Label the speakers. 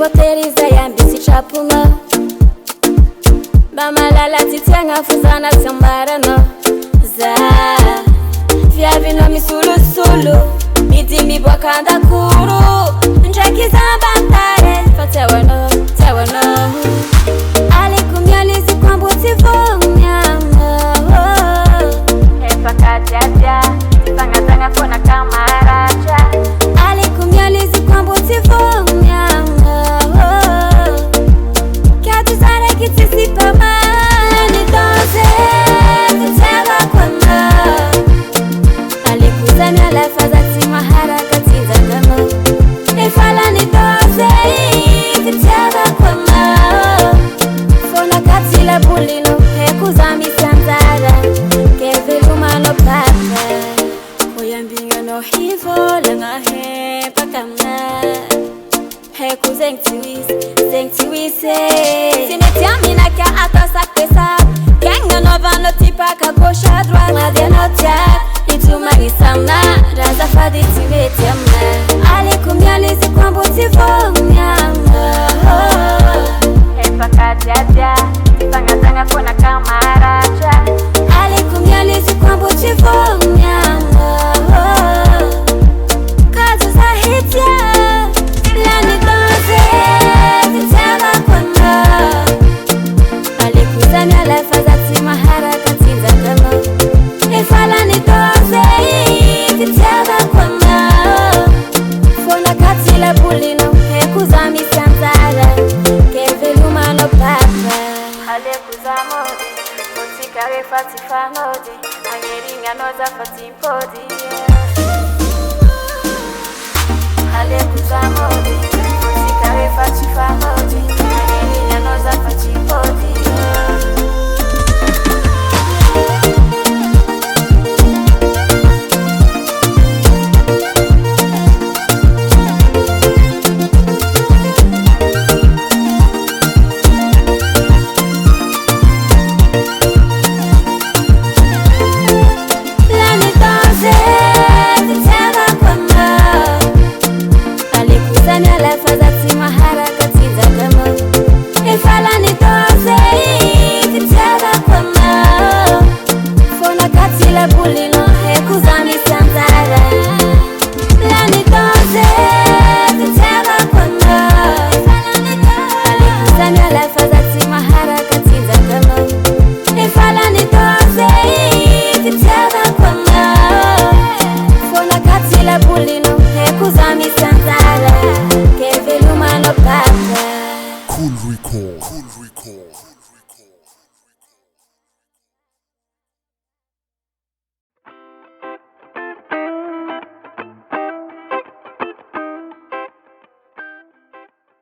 Speaker 1: voteriza yambisi chapunga bamalala titianga fuzana sambarano za viavino misulusulu midimi bwakanda kuru njaki zambantare fatewano tewano alikumyalizi kwambuti vomyamo hepakatiatia tifangatanga kona kamaraja alikumyalizi kwambuti vomyamo katuzare kitisipama nitonze tutela kwama alikuzanya lafazati maharakati zangama ifala nitonze tutela kwama fona katila bulino hekuzami sanzara kevilumano papa oyambinga no hivo langa he pakamna heku zengtiwise sinetiamina ka atosakpesa kenga novano tipaka gauche à droite madenotia itumagisamna razafaditivetema alikumyalizi kwambutivomyama hepakatiatia tifangatanga kona kamaraja alikumyalizi kwambutivomyama kazuzahitia LANY alikuzanya lafazati maharakati zangama ifala nitonze titela kwama fona katila bulino hekuzami sanzara kevelumano papa alekuzamodi mutikare fatifanodi angeringa noza fatimpodi alekuzamodi mutikare fatifanodi angeringa noza fatimpodi alikuzanya lafazati maharaka